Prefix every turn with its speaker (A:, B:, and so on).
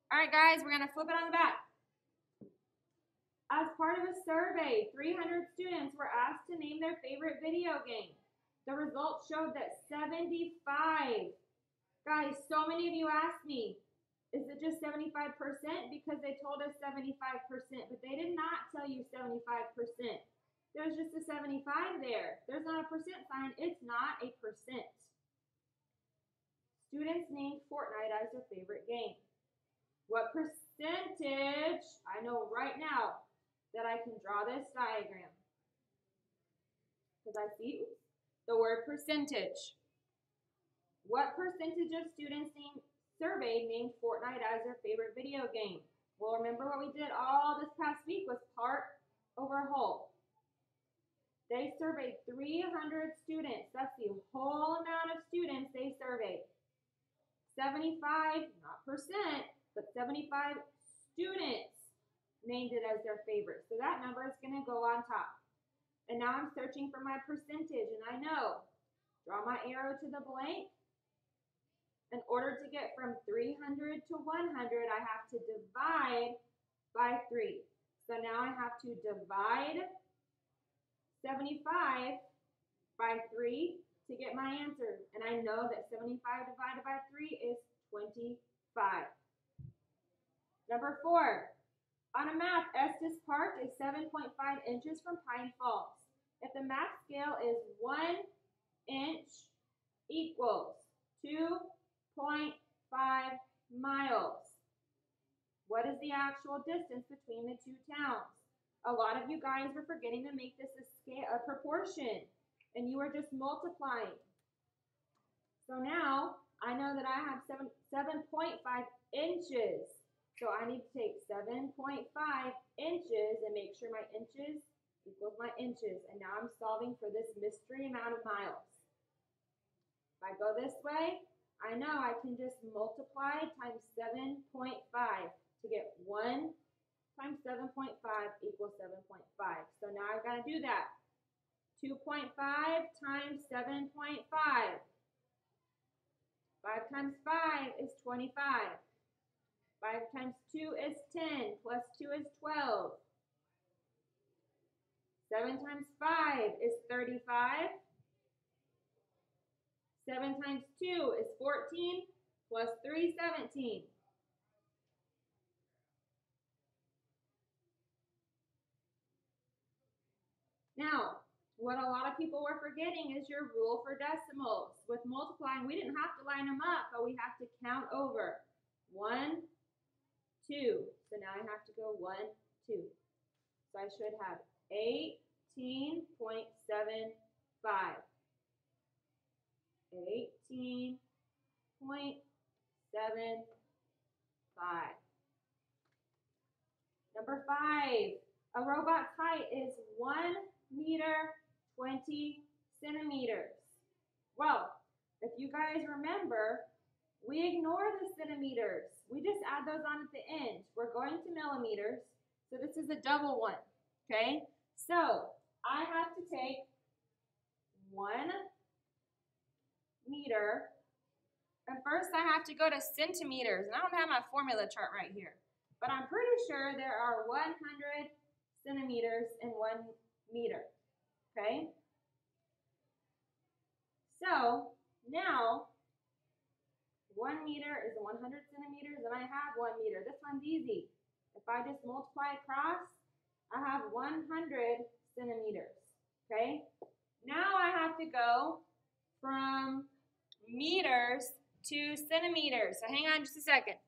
A: All right, guys, we're going to flip it on the back. As part of a survey, 300 students were asked to name their favorite video game. The results showed that 75, guys, so many of you asked me, is it just 75%? Because they told us 75%, but they did not tell you 75%. There's just a 75 there. There's not a percent sign. It's not a percent. Students named Fortnite as their favorite game. What percentage? I know right now that I can draw this diagram because I see the word percentage. What percentage of students surveyed named Fortnite as their favorite video game? Well, remember what we did all this past week was part over whole. They surveyed 300 students. That's the whole amount of students they surveyed. 75, not percent, but 75 students named it as their favorite. So that number is going to go on top. And now I'm searching for my percentage, and I know, draw my arrow to the blank. In order to get from 300 to 100, I have to divide by 3. So now I have to divide 75 by 3 to get my answer. And I know that 75 divided by 3 is 25. Number 4. On a map, Estes Park is 7.5 inches from Pine Falls. If the map scale is 1 inch equals 2.5 miles, what is the actual distance between the two towns? A lot of you guys were forgetting to make this a proportion, and you were just multiplying. So now I know that I have 7.5 inches. So I need to take 7.5 inches and make sure my inches equals my inches. And now I'm solving for this mystery amount of miles. If I go this way, I know I can just multiply times 7.5 to get 1 times 7.5 equals 7.5. So now I've got to do that. 2.5 times 7.5. 5 times 5 is 25. 5 times 2 is 10, plus 2 is 12. 7 times 5 is 35. 7 times 2 is 14, plus 3, 17. Now, what a lot of people were forgetting is your rule for decimals. With multiplying, we didn't have to line them up, but we have to count over. 1, 2. So now I have to go 1, 2. So I should have 18.75. 18.75. Number 5. A robot's height is 1 meter 20 centimeters. Well, if you guys remember, we ignore the centimeters. We just add those on at the end. We're going to millimeters. So this is a double one, okay? So I have to take 1 meter. And first I have to go to centimeters. And I don't have my formula chart right here. But I'm pretty sure there are 100 centimeters in 1 meter, okay? So now 1 meter is 100 centimeters, and I have 1 meter. This one's easy. If I just multiply across, I have 100 centimeters, okay? Now I have to go from meters to centimeters. So hang on just a second.